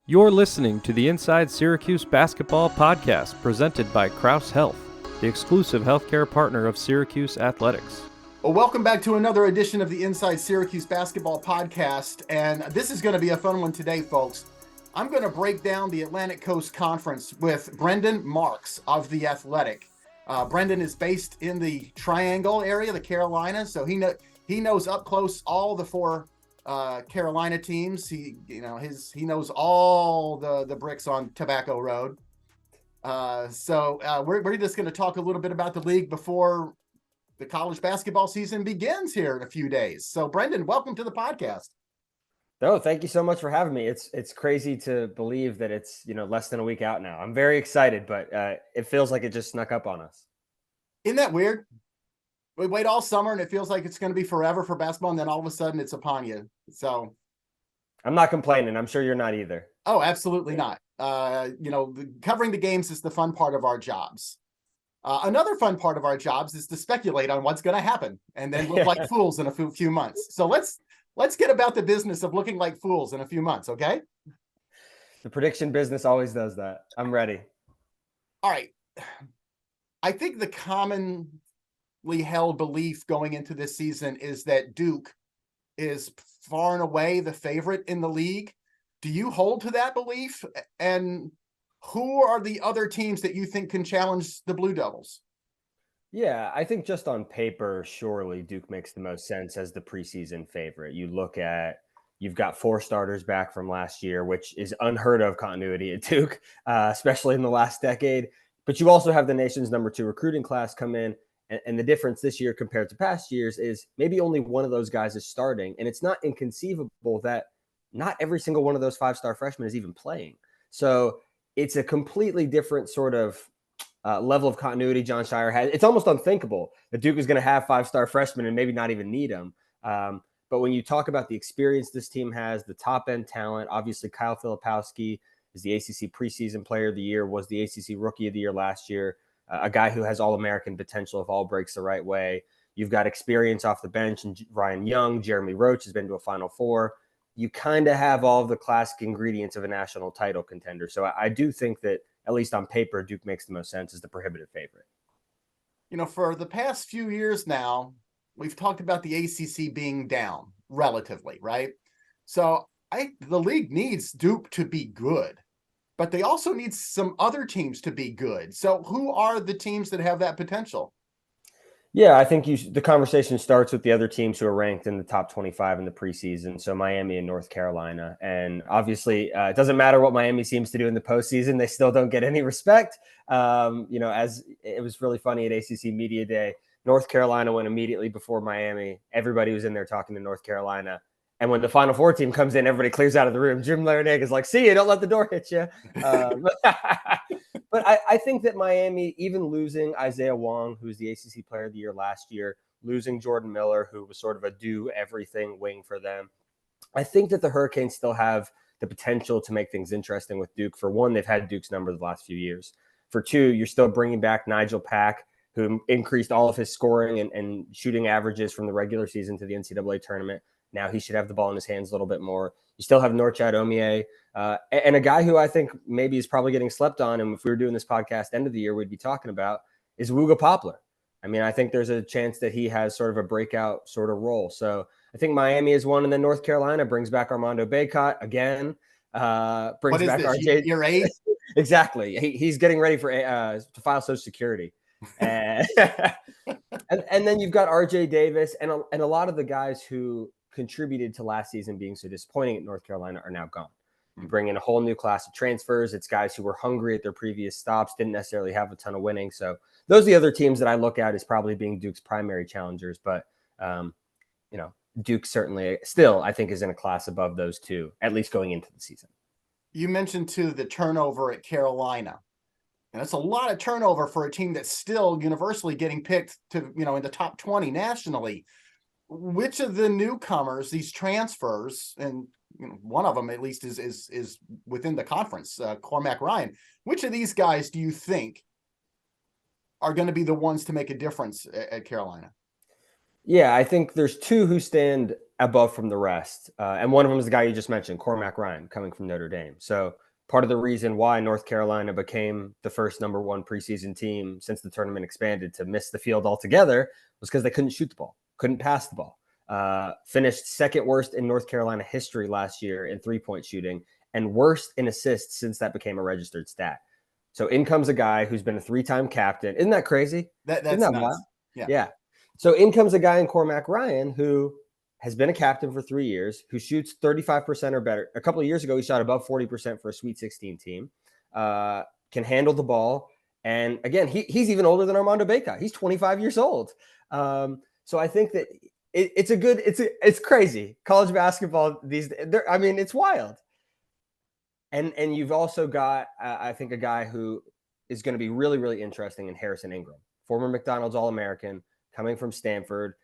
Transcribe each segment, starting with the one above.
You're listening to the Inside Syracuse Basketball podcast presented by Crouse Health, the exclusive healthcare partner of Syracuse Athletics. Well, welcome back to another edition of the Inside Syracuse Basketball podcast, and this is going to be a fun one today, folks. I'm going to break down the Atlantic Coast Conference with Brendan Marks of The Athletic. Brendan is based in the Triangle area, the Carolinas, so he knows up close all the four Carolina teams. He knows all the bricks on Tobacco Road. So we're just going to talk a little bit about the league before the college basketball season begins here in a few days. So Brendan, welcome to the podcast. No, thank you so much for having me. It's crazy to believe that it's less than a week out now. I'm very excited, but it feels like it just snuck up on us. Isn't that weird? We wait all summer and it feels like it's going to be forever for basketball, and then all of a sudden it's upon you. So I'm not complaining. I'm sure you're not either. Oh, absolutely not. Covering the games is the fun part of our jobs. Another fun part of our jobs is to speculate on what's going to happen and then look like fools in a few months. So let's get about the business of looking like fools in a few months, okay? The prediction business always does that. I'm ready. All right. I think the commonly held belief going into this season is that Duke is far and away the favorite in the league. Do you hold to that belief? And who are the other teams that you think can challenge the Blue Devils? Yeah, I think just on paper, surely Duke makes the most sense as the preseason favorite. You've got four starters back from last year, which is unheard of continuity at Duke, especially in the last decade. But you also have the nation's number 2 recruiting class come in. And the difference this year compared to past years is maybe only one of those guys is starting. And it's not inconceivable that not every single one of those 5-star freshmen is even playing. So it's a completely different sort of level of continuity John Shire has. It's almost unthinkable that Duke is going to have 5-star freshmen and maybe not even need them. But when you talk about the experience this team has, the top-end talent, obviously Kyle Filipowski is the ACC preseason player of the year, was the ACC rookie of the year last year, a guy who has All-American potential if all breaks the right way. You've got experience off the bench, and Ryan Young, Jeremy Roach has been to a Final Four. You kind of have all of the classic ingredients of a national title contender. So I do think that, at least on paper, Duke makes the most sense as the prohibitive favorite. For the past few years now, we've talked about the ACC being down relatively, right? So the league needs Duke to be good, but they also need some other teams to be good. So who are the teams that have that potential? Yeah, I think the conversation starts with the other teams who are ranked in the top 25 in the preseason. So Miami and North Carolina. And obviously, it doesn't matter what Miami seems to do in the postseason. They still don't get any respect. As it was really funny at ACC Media Day, North Carolina went immediately before Miami. Everybody was in there talking to North Carolina. And when the Final Four team comes in, everybody clears out of the room. Jim Larinaga is like, see you, don't let the door hit you. But I think that Miami, even losing Isaiah Wong, who's the ACC Player of the Year last year, losing Jordan Miller, who was sort of a do-everything wing for them, I think that the Hurricanes still have the potential to make things interesting with Duke. For one, they've had Duke's number the last few years. For two, you're still bringing back Nigel Pack, who increased all of his scoring and shooting averages from the regular season to the NCAA tournament. Now he should have the ball in his hands a little bit more. You still have Norchad Omie, and a guy who I think maybe is probably getting slept on, and if we were doing this podcast end of the year, we'd be talking about, is Wooga Poplar. I mean, I think there's a chance that he has sort of a breakout sort of role. So I think Miami is one, and then North Carolina brings back Armando Bott again. Brings back RJ. Year 8? Exactly. He's getting ready for to file Social Security. and then you've got RJ Davis and a lot of the guys who contributed to last season being so disappointing at North Carolina are now gone. You bring in a whole new class of transfers. It's guys who were hungry at their previous stops, didn't necessarily have a ton of winning. So those are the other teams that I look at as probably being Duke's primary challengers. But, Duke certainly still, I think, is in a class above those two, at least going into the season. You mentioned, too, the turnover at Carolina. And that's a lot of turnover for a team that's still universally getting picked to, in the top 20 nationally. Which of the newcomers, these transfers, and one of them at least is within the conference, Cormac Ryan, which of these guys do you think are going to be the ones to make a difference at Carolina? Yeah, I think there's two who stand above from the rest. And one of them is the guy you just mentioned, Cormac Ryan, coming from Notre Dame. So part of the reason why North Carolina became the first number one preseason team since the tournament expanded to miss the field altogether was because they couldn't shoot the ball, couldn't pass the ball. Finished second worst in North Carolina history last year in three-point shooting and worst in assists since that became a registered stat. So in comes a guy who's been a three-time captain. Isn't that crazy? That's Isn't that nuts. wild? Yeah. Yeah. So in comes a guy in Cormac Ryan who has been a captain for 3 years, who shoots 35% or better. A couple of years ago, he shot above 40% for a Sweet 16 team, can handle the ball. And again, he's even older than Armando Bott. He's 25 years old. So I think that it's crazy. College basketball, it's wild. And you've also got, I think, a guy who is going to be really, really interesting in Harrison Ingram, former McDonald's All-American, coming from Stanford,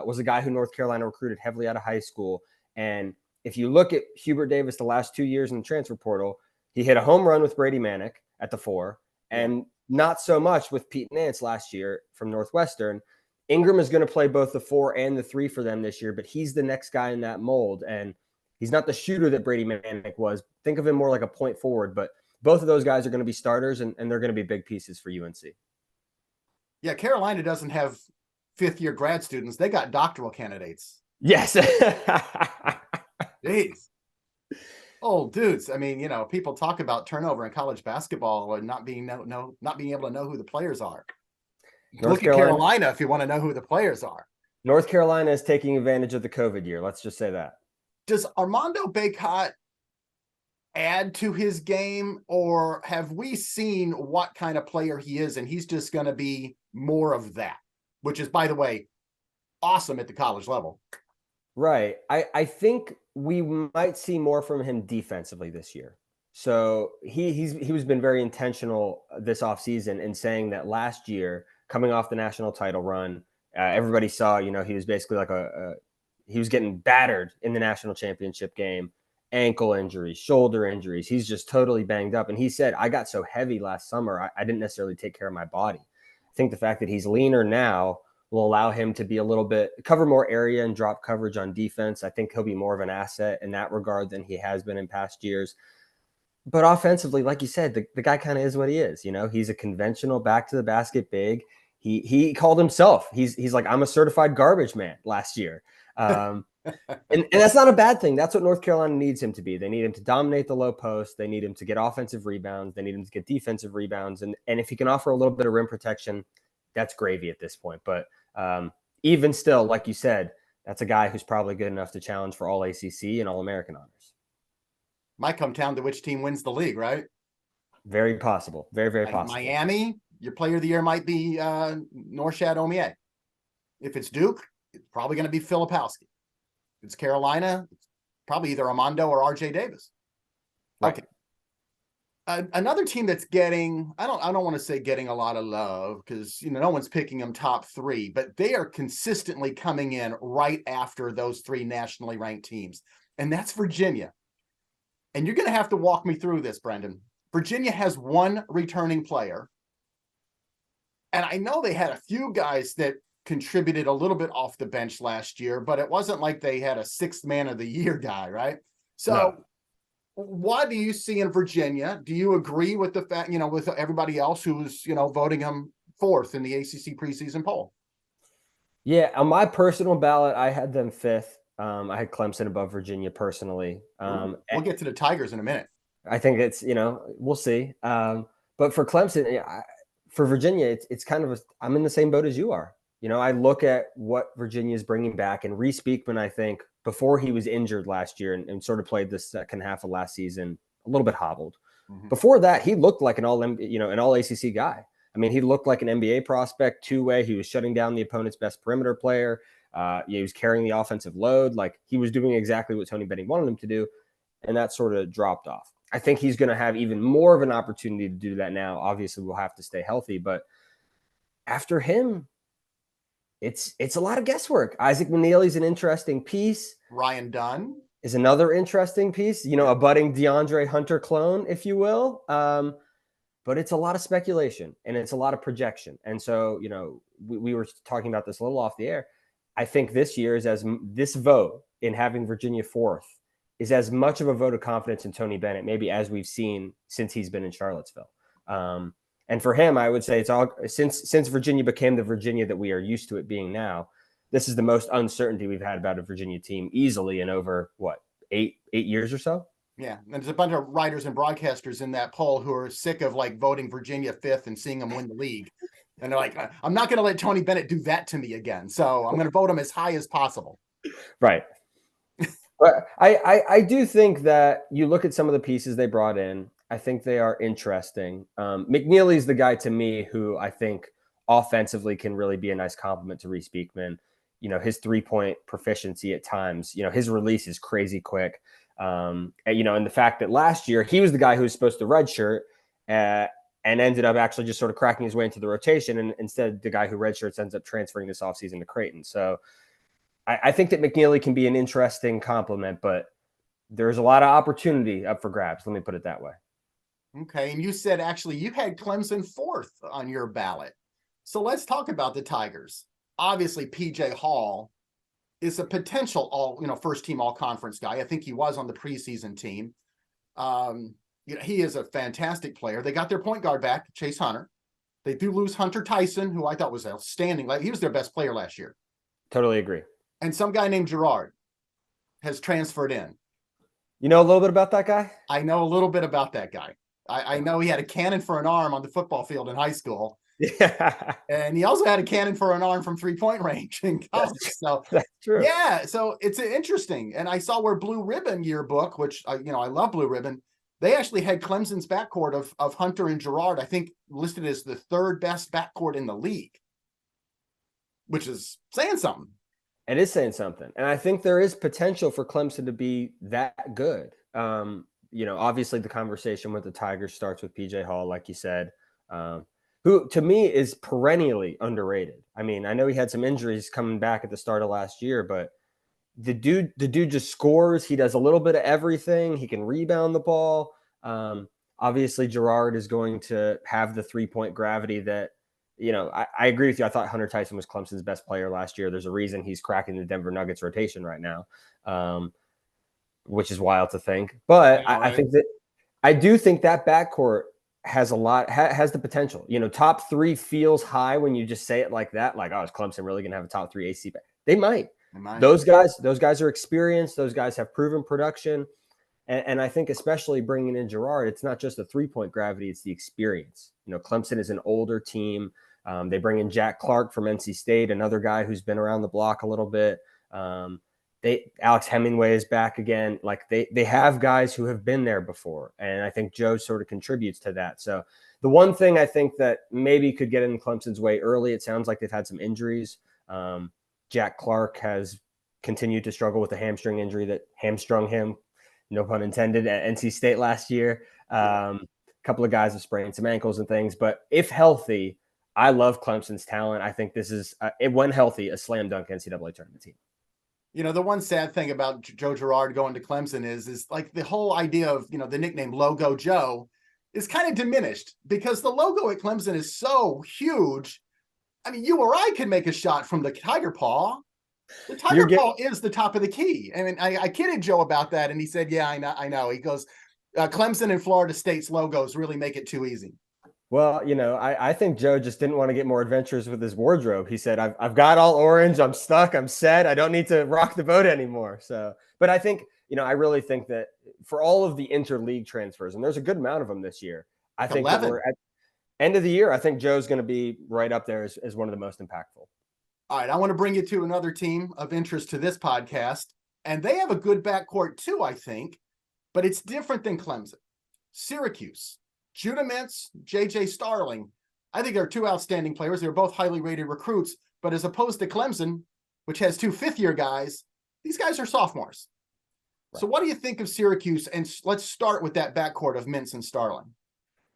was a guy who North Carolina recruited heavily out of high school. And if you look at Hubert Davis the last 2 years in the transfer portal, he hit a home run with Brady Manick at the 4, and not so much with Pete Nance last year from Northwestern. Ingram is going to play both the 4 and the 3 for them this year, but he's the next guy in that mold. And he's not the shooter that Brady Manick was. Think of him more like a point forward, but both of those guys are going to be starters, and they're going to be big pieces for UNC. Yeah, Carolina doesn't have fifth-year grad students. They got doctoral candidates. Yes. Jeez. Oh, dudes. I mean, people talk about turnover in college basketball and not being able to know who the players are. Look at Carolina if you want to know who the players are. North Carolina is taking advantage of the COVID year. Let's just say that. Does Armando Bott add to his game, or have we seen what kind of player he is and he's just going to be more of that, which is, by the way, awesome at the college level? Right. I think we might see more from him defensively this year. So he was been very intentional this offseason in saying that last year, coming off the national title run, everybody saw, he was basically like he was getting battered in the national championship game, ankle injuries, shoulder injuries. He's just totally banged up. And he said, I got so heavy last summer, I didn't necessarily take care of my body. I think the fact that he's leaner now will allow him to be cover more area and drop coverage on defense. I think he'll be more of an asset in that regard than he has been in past years. But offensively, like you said, the guy kind of is what he is. He's a conventional back to the basket big. He called himself. He's like, I'm a certified garbage man last year. And that's not a bad thing. That's what North Carolina needs him to be. They need him to dominate the low post. They need him to get offensive rebounds. They need him to get defensive rebounds. And if he can offer a little bit of rim protection, that's gravy at this point. But even still, like you said, that's a guy who's probably good enough to challenge for all ACC and all American honors. Might come down to which team wins the league, right? Very possible. Very, very possible. Miami, your player of the year might be Norchad Omier. If it's Duke, it's probably going to be Filipowski. If it's Carolina, it's probably either Armando or RJ Davis. Right. Okay. Another team that's getting, I don't want to say getting a lot of love because, no one's picking them top 3, but they are consistently coming in right after those 3 nationally ranked teams. And that's Virginia. And you're going to have to walk me through this, Brendan. Virginia has 1 returning player. And I know they had a few guys that contributed a little bit off the bench last year, but it wasn't like they had a 6th man of the year guy, right? So no. What do you see in Virginia? Do you agree with the fact, with everybody else who's, voting him 4th in the ACC preseason poll? Yeah, on my personal ballot, I had them 5th. I had Clemson above Virginia personally. We'll get to the Tigers in a minute. I think it's, we'll see. But for Clemson, for Virginia, it's kind of I'm in the same boat as you are. I look at what Virginia is bringing back, and Reese Beekman, I think, before he was injured last year and sort of played the second half of last season a little bit hobbled. Mm-hmm. Before that, he looked like an all ACC guy. I mean, he looked like an NBA prospect, two-way. He was shutting down the opponent's best perimeter player. He was carrying the offensive load. Like, he was doing exactly what Tony Benning wanted him to do, and that sort of dropped off. I think he's going to have even more of an opportunity to do that now. Obviously, we'll have to stay healthy, but after him, it's a lot of guesswork. Isaac McNeely's an interesting piece. Ryan Dunn is another interesting piece, a budding DeAndre Hunter clone, if you will. But it's a lot of speculation and it's a lot of projection. And so, we were talking about this a little off the air. I think this vote in having Virginia 4th is as much of a vote of confidence in Tony Bennett, maybe as we've seen since he's been in Charlottesville. And for him, I would say it's all since Virginia became the Virginia that we are used to it being now. This is the most uncertainty we've had about a Virginia team easily in over eight years or so. Yeah, and there's a bunch of writers and broadcasters in that poll who are sick of like voting Virginia 5th and seeing them win the league. And they're like, I'm not going to let Tony Bennett do that to me again. So I'm going to vote him as high as possible. Right. But I do think that you look at some of the pieces they brought in. I think they are interesting. McNeely's the guy to me who I think offensively can really be a nice compliment to Reese Beekman. You know, his 3-point proficiency at times, you know, his release is crazy quick. And the fact that last year he was the guy who was supposed to redshirt and ended up actually just sort of cracking his way into the rotation. And instead, the guy who redshirts ends up transferring this offseason to Creighton. So I think that McNeely can be an interesting compliment, but there's a lot of opportunity up for grabs. Let me put it that way. Okay. And you said actually you had Clemson 4th on your ballot. So let's talk about the Tigers. Obviously, PJ Hall is a potential first team all conference guy. I think he was on the preseason team. He is a fantastic player. They got their point guard back, Chase Hunter. They do lose Hunter Tyson, who I thought was outstanding. He was their best player last year. Totally agree. And some guy named Gerard has transferred in. You know a little bit about that guy? I know a little bit about that guy. I know he had a cannon for an arm on the football field in high school. Yeah. And he also had a cannon for an arm from 3-point range in college. So that's true. Yeah. So it's interesting. And I saw where Blue Ribbon yearbook, which I love Blue Ribbon. They actually had Clemson's backcourt of Hunter and Gerard, I think, listed as the 3rd best backcourt in the league, which is saying something. It is saying something. And I think there is potential for Clemson to be that good. Obviously the conversation with the Tigers starts with PJ Hall, like you said, who to me is perennially underrated. I mean, I know he had some injuries coming back at the start of last year, but the dude just scores. He does a little bit of everything. He can rebound the ball. Obviously Gerard is going to have the 3-point gravity that, I agree with you. I thought Hunter Tyson was Clemson's best player last year. There's a reason he's cracking the Denver Nuggets rotation right now, which is wild to think. But yeah, right. I do think that backcourt has has the potential. Top 3 feels high when you just say it like that. Like, oh, is Clemson really going to have a top 3 AC back? They might. Those guys are experienced. Those guys have proven production. And I think especially bringing in Gerard, it's not just the 3-point gravity, it's the experience. Clemson is an older team. They bring in Jack Clark from NC State, another guy who's been around the block a little bit. Alex Hemingway is back again. Like they have guys who have been there before. And I think Joe sort of contributes to that. So the one thing I think that maybe could get in Clemson's way early, it sounds like they've had some injuries. Jack Clark has continued to struggle with a hamstring injury that hamstrung him, no pun intended, at NC State last year. A couple of guys have sprained some ankles and things, but if healthy, I love Clemson's talent. I think this is, when healthy, a slam dunk NCAA tournament team. The one sad thing about Joe Girard going to Clemson is like the whole idea of, the nickname Logo Joe is kind of diminished because the logo at Clemson is so huge. I mean, you or I could make a shot from the Tiger Paw. The Tiger Paw is the top of the key. I mean, I kidded Joe about that, and he said, yeah, I know. He goes, Clemson and Florida State's logos really make it too easy. Well, I think Joe just didn't want to get more adventurous with his wardrobe. He said, I've got all orange. I'm stuck. I'm set. I don't need to rock the boat anymore. So, but I think, I really think that for all of the interleague transfers, and there's a good amount of them this year, I think that we're at end of the year. I think Joe's going to be right up there as one of the most impactful. All right. I want to bring you to another team of interest to this podcast, and they have a good backcourt too, I think, but it's different than Clemson. Syracuse. Judah Mintz, J.J. Starling. I think they're 2 outstanding players. They're both highly rated recruits, but as opposed to Clemson, which has 2 fifth-year guys, these guys are sophomores. Right. So what do you think of Syracuse? And let's start with that backcourt of Mintz and Starling.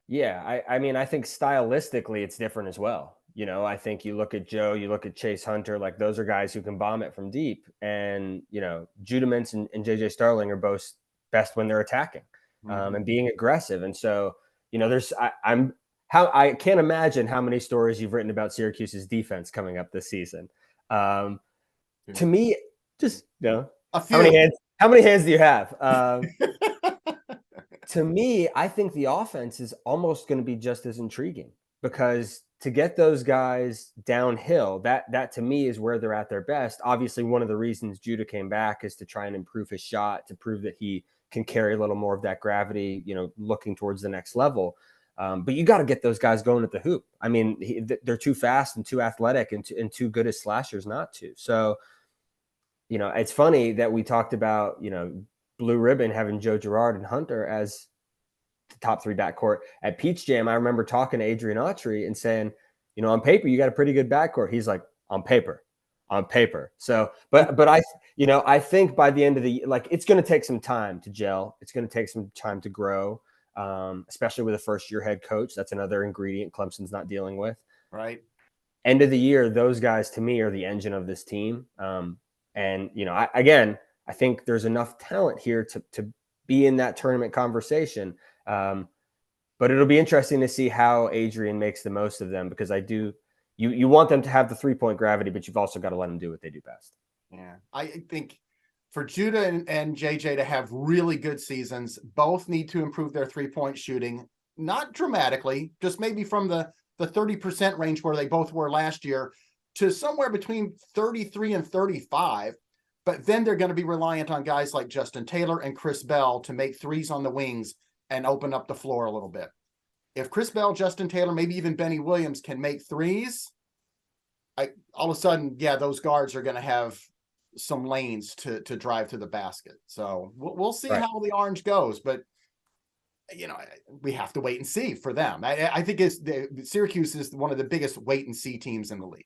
Yeah, I mean, I think stylistically it's different as well. I think you look at Joe, you look at Chase Hunter, like those are guys who can bomb it from deep. And, Judah Mintz and J.J. Starling are both best when they're attacking and being aggressive. And so, I can't imagine how many stories you've written about Syracuse's defense coming up this season. To me, just A How many few. hands? How many hands do you have? To me, I think the offense is almost going to be just as intriguing because to get those guys downhill, that to me is where they're at their best. Obviously, one of the reasons Judah came back is to try and improve his shot, to prove that he can carry a little more of that gravity, looking towards the next level. But you got to get those guys going at the hoop. I mean, they're too fast and too athletic and too good as slashers not to. So, it's funny that we talked about, Blue Ribbon having Joe Girard and Hunter as the top three backcourt. At Peach Jam, I remember talking to Adrian Autry and saying, on paper, you got a pretty good backcourt. He's like, on paper. So, but I think by the end of the, it's going to take some time to gel. It's going to take some time to grow, especially with a first-year head coach. That's another ingredient Clemson's not dealing with. Right. End of the year, those guys, to me, are the engine of this team. And, I think there's enough talent here to be in that tournament conversation. But it'll be interesting to see how Adrian makes the most of them, because you want them to have the 3-point gravity, but you've also got to let them do what they do best. Yeah. I think for Judah and JJ to have really good seasons, both need to improve their 3-point shooting, not dramatically, just maybe from the 30% range where they both were last year to somewhere between 33 and 35. But then they're going to be reliant on guys like Justin Taylor and Chris Bell to make threes on the wings and open up the floor a little bit. If Chris Bell, Justin Taylor, maybe even Benny Williams can make threes, all of a sudden, those guards are going to have some lanes to drive to the basket. So we'll see how the Orange goes, but we have to wait and see for them. I think Syracuse is one of the biggest wait and see teams in the league.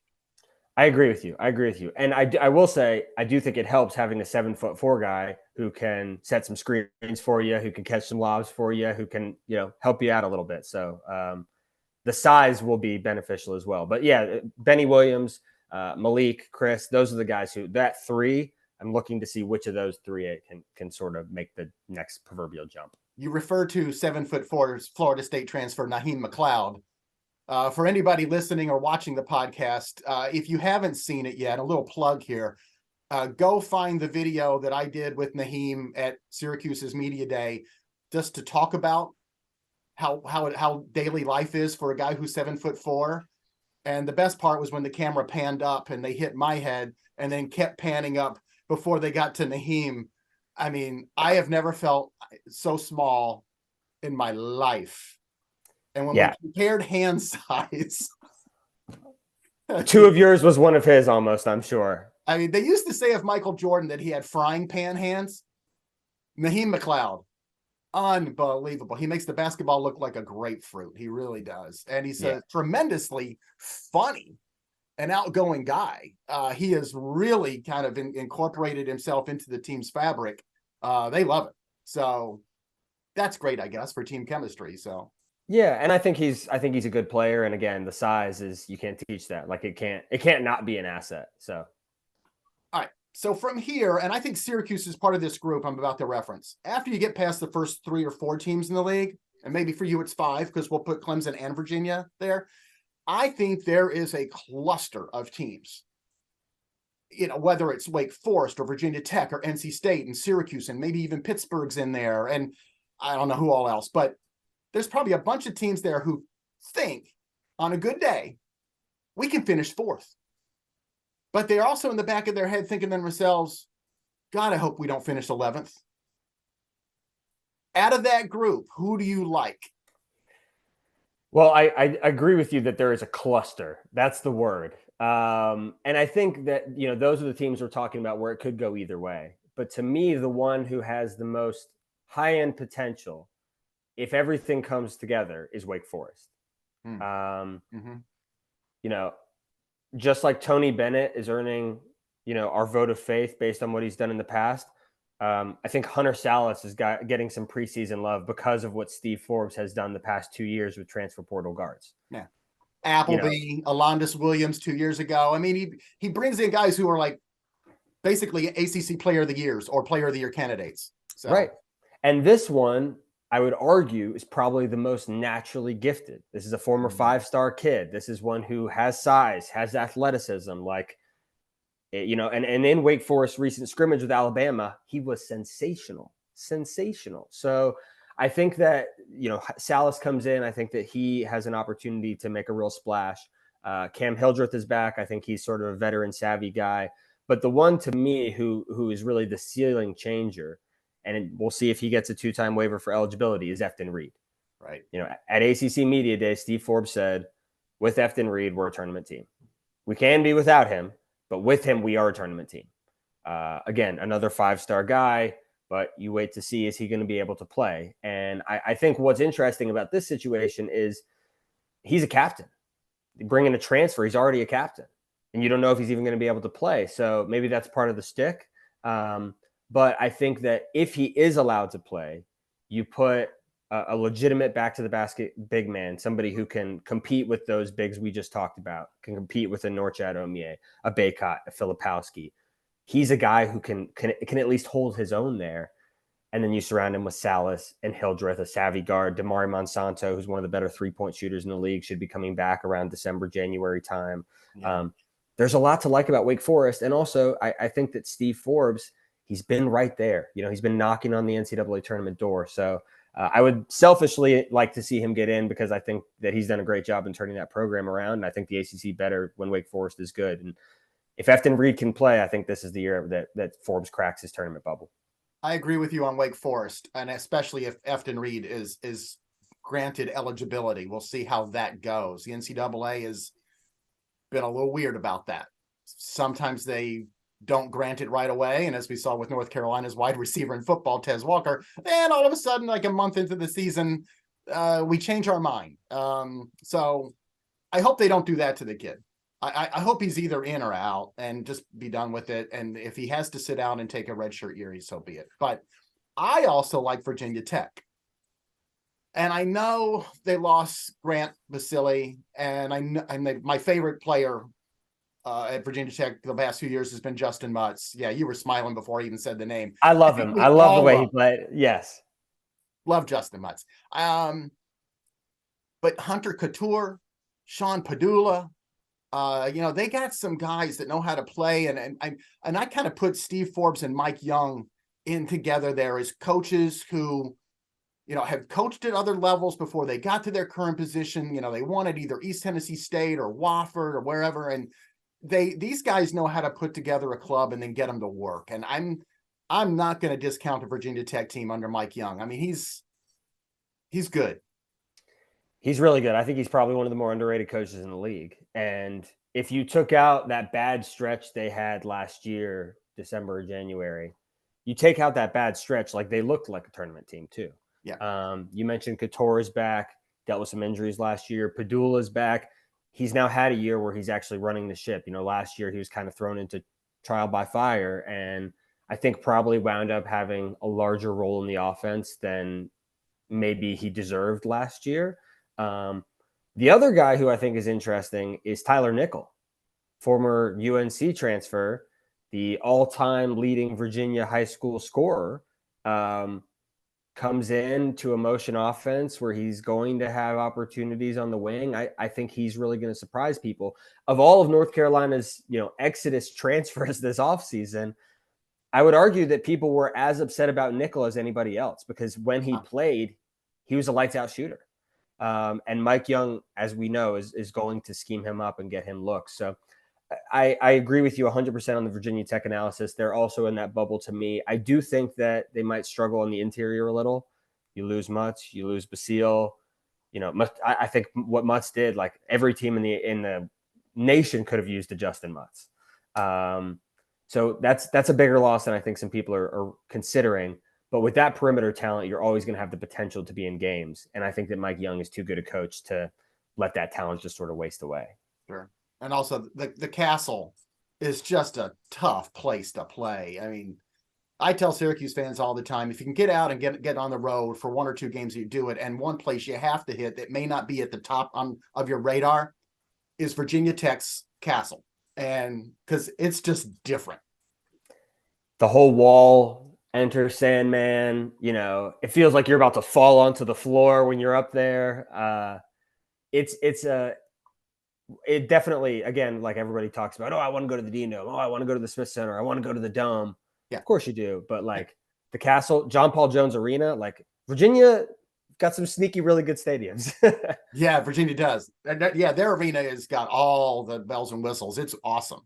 I agree with you. And I will say, I do think it helps having a 7'4" guy who can set some screens for you, who can catch some lobs for you, who can, help you out a little bit. So the size will be beneficial as well. But Benny Williams, Malik, Chris, those are the guys who, that three, I'm looking to see which of those three can sort of make the next proverbial jump. You refer to 7'4" Florida State transfer Naheem McLeod. For anybody listening or watching the podcast, if you haven't seen it yet, a little plug here, go find the video that I did with Naheem at Syracuse's Media Day, just to talk about how daily life is for a guy who's 7'4". And the best part was when the camera panned up and they hit my head and then kept panning up before they got to Naheem. I mean, I have never felt so small in my life. And when we compared hand size, 2 of yours was one of his almost, I'm sure. I mean, they used to say of Michael Jordan that he had frying pan hands. Naheem McLeod, unbelievable. He makes the basketball look like a grapefruit. He really does. And he's a tremendously funny and outgoing guy. He has really kind of incorporated himself into the team's fabric. They love it. So that's great, I guess, for team chemistry. So. Yeah, and I think he's a good player. And again, the size is, you can't teach that. It can't not be an asset. So, all right. So from here, and I think Syracuse is part of this group I'm about to reference. After you get past the first 3 or 4 teams in the league, and maybe for you it's 5 because we'll put Clemson and Virginia there, I think there is a cluster of teams. Whether it's Wake Forest or Virginia Tech or NC State and Syracuse and maybe even Pittsburgh's in there, and I don't know who all else, but there's probably a bunch of teams there who think on a good day, we can finish 4th. But they're also in the back of their head thinking to themselves, God, I hope we don't finish 11th. Out of that group, who do you like? Well, I agree with you that there is a cluster. That's the word. And I think that, those are the teams we're talking about where it could go either way. But to me, the one who has the most high-end potential, if everything comes together, is Wake Forest. Just like Tony Bennett is earning, our vote of faith based on what he's done in the past. I think Hunter Salas is getting some preseason love because of what Steve Forbes has done the past 2 years with transfer portal guards. Yeah. Appleby, Alondis Williams 2 years ago. I mean, he brings in guys who are like basically ACC Player of the Years or Player of the Year candidates. So. Right. And this one, I would argue, is probably the most naturally gifted. This is a former 5-star kid. This is one who has size, has athleticism. And in Wake Forest recent scrimmage with Alabama, he was sensational. So I think that, Salas comes in. I think that he has an opportunity to make a real splash. Cam Hildreth is back. I think he's sort of a veteran savvy guy. But the one to me who is really the ceiling changer, and we'll see if he gets a 2-time waiver for eligibility, is Efton Reed. Right. At ACC Media Day, Steve Forbes said, with Efton Reed, we're a tournament team. We can be without him, but with him, we are a tournament team. Again, another 5-star guy, but you wait to see, is he going to be able to play? And I think what's interesting about this situation is he's a captain. Bring in a transfer, he's already a captain. And you don't know if he's even going to be able to play. So maybe that's part of the stick. But I think that if he is allowed to play, you put a legitimate back to the basket big man, somebody who can compete with those bigs we just talked about, can compete with a Norchad Omie, a Baycott, a Filipowski. He's a guy who can at least hold his own there. And then you surround him with Salas and Hildreth, a savvy guard. Damari Monsanto, who's one of the better 3-point shooters in the league, should be coming back around December, January time. Yeah. There's a lot to like about Wake Forest. And also, I think that Steve Forbes, he's been right there. He's been knocking on the NCAA tournament door. So I would selfishly like to see him get in, because I think that he's done a great job in turning that program around. And I think the ACC better when Wake Forest is good. And if Efton Reed can play, I think this is the year that Forbes cracks his tournament bubble. I agree with you on Wake Forest, and especially if Efton Reed is granted eligibility. We'll see how that goes. The NCAA has been a little weird about that. Sometimes they don't grant it right away, and as we saw with North Carolina's wide receiver in football, Tez Walker, and all of a sudden, like a month into the season, we change our mind. So I hope they don't do that to the kid. I hope he's either in or out and just be done with it. And if he has to sit down and take a redshirt year, so be it. But I also like Virginia Tech. And I know they lost Grant Basile, and my favorite player at Virginia Tech the past few years has been Justin Mutz. Yeah, you were smiling before I even said the name. I love him. I love the way he played. Yes. Love Justin Mutz. But Hunter Couture, Sean Padula, they got some guys that know how to play, and I kind of put Steve Forbes and Mike Young in together there as coaches who, have coached at other levels before they got to their current position. They wanted either East Tennessee State or Wofford or wherever, and these guys know how to put together a club and then get them to work. And I'm not going to discount the Virginia Tech team under Mike Young. I mean, he's good. He's really good. I think he's probably one of the more underrated coaches in the league. And if you took out that bad stretch they had last year, December or January, you take out that bad stretch, like they looked like a tournament team too. Yeah. You mentioned Couture is back, dealt with some injuries last year. Padula's back. He's now had a year where he's actually running the ship. Last year he was kind of thrown into trial by fire, and I think probably wound up having a larger role in the offense than maybe he deserved last year. The other guy who I think is interesting is Tyler Nickel, former UNC transfer, the all-time leading Virginia high school scorer, comes in to a motion offense where he's going to have opportunities on the wing. I think he's really going to surprise people. Of all of North Carolina's, exodus transfers this offseason, I would argue that people were as upset about Nickel as anybody else, because when he played, he was a lights-out shooter. And Mike Young, as we know, is going to scheme him up and get him looks. So I agree with you 100% on the Virginia Tech analysis. They're also in that bubble to me. I do think that they might struggle on the interior a little. You lose Mutz, you lose Basile. I think what Mutz did, like every team in the nation could have used a Justin Mutz. So that's a bigger loss than I think some people are considering. But with that perimeter talent, you're always going to have the potential to be in games. And I think that Mike Young is too good a coach to let that talent just sort of waste away. Sure. And also the Castle is just a tough place to play. I mean, I tell Syracuse fans all the time, if you can get out and get on the road for 1 or 2 games, you do it. And one place you have to hit that may not be at the top of your radar is Virginia Tech's Castle. And because it's just different. The whole wall, enter Sandman, it feels like you're about to fall onto the floor when you're up there. It's it definitely, again, like everybody talks about, oh, I want to go to the Dean Dome. Oh, I want to go to the Smith Center. I want to go to the Dome. Yeah. Of course you do. But like the Castle, John Paul Jones Arena, like Virginia got some sneaky, really good stadiums. Yeah, Virginia does. Yeah, their arena has got all the bells and whistles. It's awesome.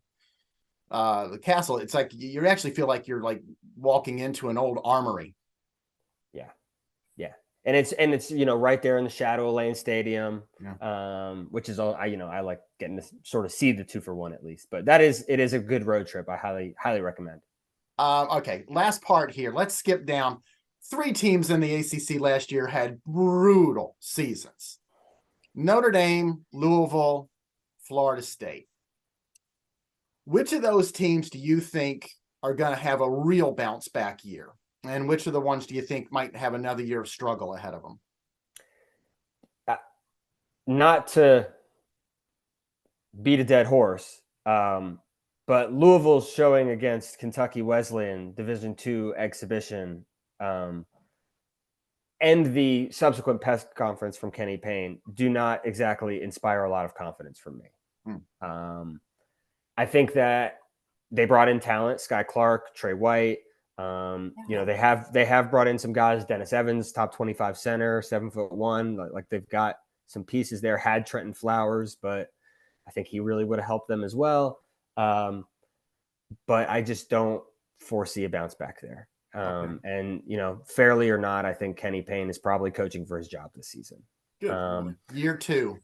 The Castle, it's like you actually feel like you're like walking into an old armory. Yeah. Yeah. And it's right there in the shadow of Lane Stadium, which is all I like getting to sort of see the 2-for-1 at least. But it is a good road trip. I highly recommend. Okay, last part here. Let's skip down. 3 teams in the ACC last year had brutal seasons: Notre Dame, Louisville, Florida State. Which of those teams do you think are going to have a real bounce back year? And which of the ones do you think might have another year of struggle ahead of them? Not to beat a dead horse, but Louisville's showing against Kentucky Wesleyan Division II exhibition, and the subsequent press conference from Kenny Payne do not exactly inspire a lot of confidence from me. I think that they brought in talent: Sky Clark, Trey White. They have brought in some guys: Dennis Evans, top 25 center, 7'1". Like they've got some pieces there. Had Trenton Flowers, but I think he really would have helped them as well. But I just don't foresee a bounce back there. And fairly or not, I think Kenny Payne is probably coaching for his job this season. Good. Year 2.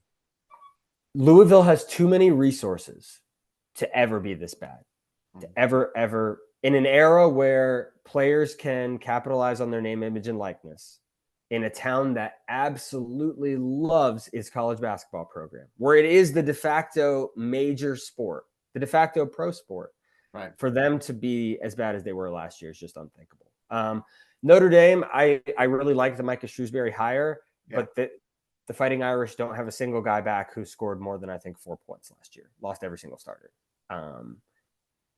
Louisville has too many resources to ever be this bad. To ever in an era where players can capitalize on their name, image, and likeness, in a town that absolutely loves its college basketball program, where it is the de facto major sport, the de facto pro sport, right? For them to be as bad as they were last year is just unthinkable. Notre Dame, I really like the Micah Shrewsbury hire, but the Fighting Irish don't have a single guy back who scored more than, I think, 4 points last year. Lost every single starter.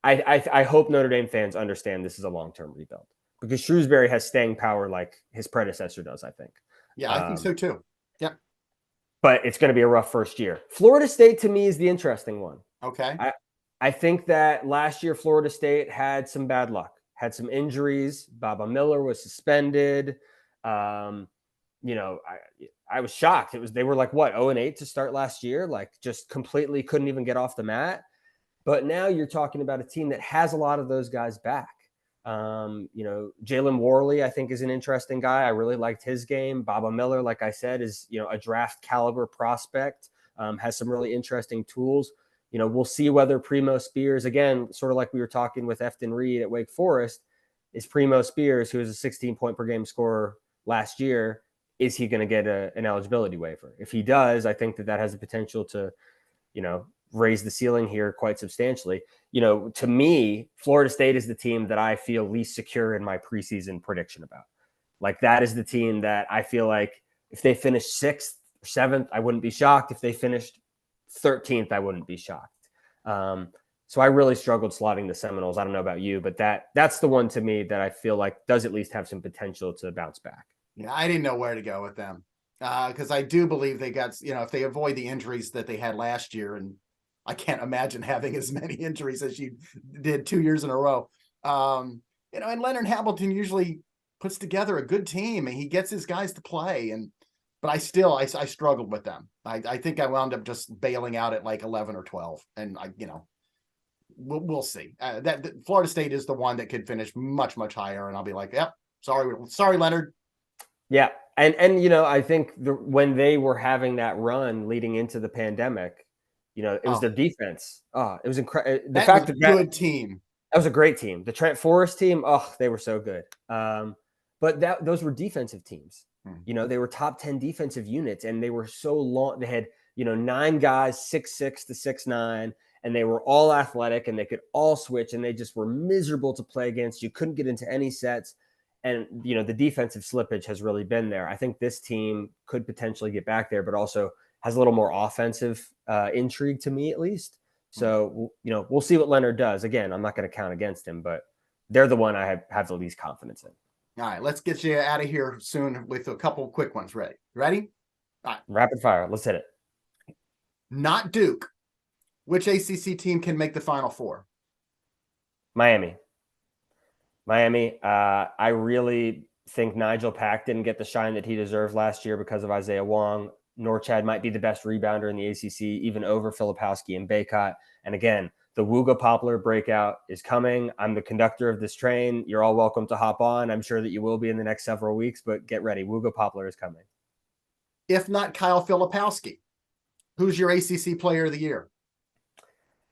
I hope Notre Dame fans understand this is a long-term rebuild, because Shrewsbury has staying power like his predecessor does, I think. Yeah, I think so too. Yeah. But it's going to be a rough first year. Florida State, to me, is the interesting one. Okay. I think that last year Florida State had some bad luck, had some injuries. Baba Miller was suspended. I was shocked. They were like, 0-8 to start last year? Like, just completely couldn't even get off the mat. But now you're talking about a team that has a lot of those guys back. Jalen Worley, I think, is an interesting guy. I really liked his game. Baba Miller, like I said, is, a draft caliber prospect, has some really interesting tools. We'll see whether Primo Spears, again, sort of like we were talking with Efton Reed at Wake Forest, is Primo Spears, who is a 16-point per game scorer last year, is he going to get an eligibility waiver? If he does, I think that has the potential to, raise the ceiling here quite substantially. To me, Florida State is the team that I feel least secure in my preseason prediction about. Like, that is the team that I feel like if they finished 6th or 7th, I wouldn't be shocked. If they finished 13th, I wouldn't be shocked. So I really struggled slotting the Seminoles. I don't know about you, but that's the one to me that I feel like does at least have some potential to bounce back. Yeah, I didn't know where to go with them, because I do believe they got, if they avoid the injuries that they had last year, and I can't imagine having as many injuries as you did 2 years in a row. And Leonard Hamilton usually puts together a good team and he gets his guys to play. But I struggled with them. I think I wound up just bailing out at like 11 or 12. And we'll see. That Florida State is the one that could finish much, much higher. And I'll be like, yep, sorry, Leonard. Yeah. And I think when they were having that run leading into the pandemic, it was their defense. Oh, it was incredible. The fact that good team. That was a great team. The Trent Forrest team, they were so good. But those were defensive teams. They were top 10 defensive units, and they were so long. They had, 9 guys, 6'6" to 6'9", and they were all athletic, and they could all switch, and they just were miserable to play against. You couldn't get into any sets. And, the defensive slippage has really been there. I think this team could potentially get back there, but also has a little more offensive intrigue to me, at least. So, we'll see what Leonard does. Again, I'm not going to count against him, but they're the one I have the least confidence in. All right, let's get you out of here soon with a couple quick ones. Ready? All right. Rapid fire. Let's hit it. not Duke, which ACC team can make the Final Four? Miami. I really think Nigel Pack didn't get the shine that he deserved last year because of Isaiah Wong. Norchad might be the best rebounder in the ACC, even over Filipowski and Baycott. And again, the Wooga Poplar breakout is coming. I'm the conductor of this train. You're all welcome to hop on. I'm sure that you will be in the next several weeks, but get ready. Wooga Poplar is coming. If not Kyle Filipowski, who's your ACC player of the year?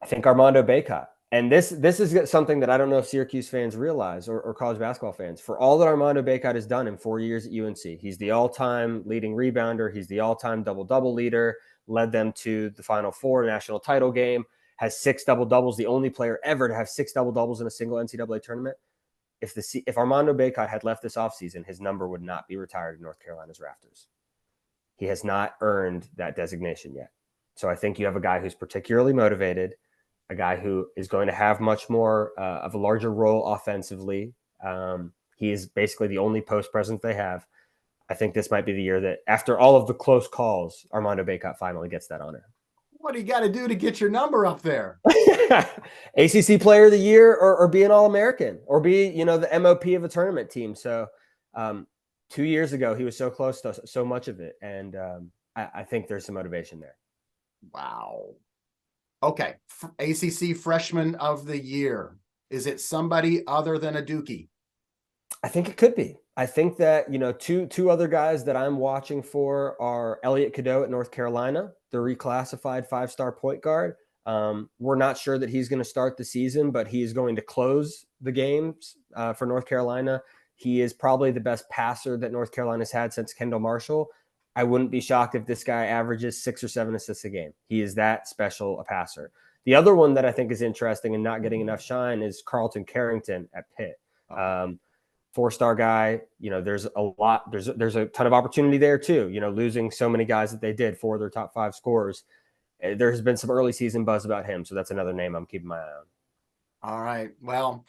I think Armando Bott. And this is something that I don't know if Syracuse fans realize or college basketball fans. For all that Armando Bott has done in 4 years at UNC, he's the all-time leading rebounder. He's the all-time double-double leader, led them to the Final Four national title game, has 6 double-doubles, the only player ever to have 6 double-doubles in a single NCAA tournament. If Armando Bott had left this offseason, his number would not be retired in North Carolina's rafters. He has not earned that designation yet. So I think you have a guy who's particularly motivated, a guy who is going to have much more of a larger role offensively. He is basically the only post presence they have. I think this might be the year that, after all of the close calls, Armando Bott finally gets that honor. What do you got to do to get your number up there? ACC Player of the Year, or be an All-American, or be the MOP of a tournament team. So 2 years ago, he was so close to so much of it, and I think there's some motivation there. Wow. Okay, ACC Freshman of the Year. Is it somebody other than a Dookie? I think it could be. I think that, two other guys that I'm watching for are Elliot Cadeau at North Carolina, the reclassified 5-star point guard. We're not sure that he's going to start the season, but he is going to close the games for North Carolina. He is probably the best passer that North Carolina's had since Kendall Marshall. I wouldn't be shocked if this guy averages 6 or 7 assists a game. He is that special a passer. The other one that I think is interesting and not getting enough shine is Carlton Carrington at Pitt. 4-star guy. There's a ton of opportunity there too. Losing so many guys that they did, 4 of their top 5 scorers. There has been some early season buzz about him, so that's another name I'm keeping my eye on. All right. Well,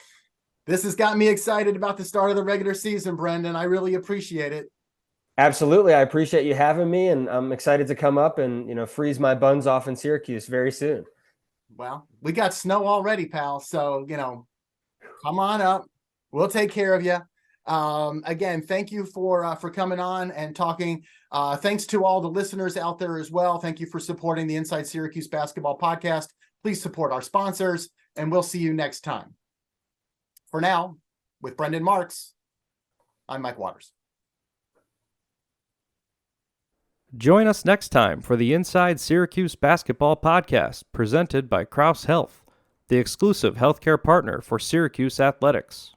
this has got me excited about the start of the regular season, Brendan. I really appreciate it. Absolutely. I appreciate you having me, and I'm excited to come up and, freeze my buns off in Syracuse very soon. Well, we got snow already, pal. So, come on up. We'll take care of you. Again, thank you for coming on and talking. Thanks to all the listeners out there as well. Thank you for supporting the Inside Syracuse Basketball podcast. Please support our sponsors, and we'll see you next time. For now, with Brendan Marks, I'm Mike Waters. Join us next time for the Inside Syracuse Basketball podcast presented by Crouse Health, the exclusive healthcare partner for Syracuse Athletics.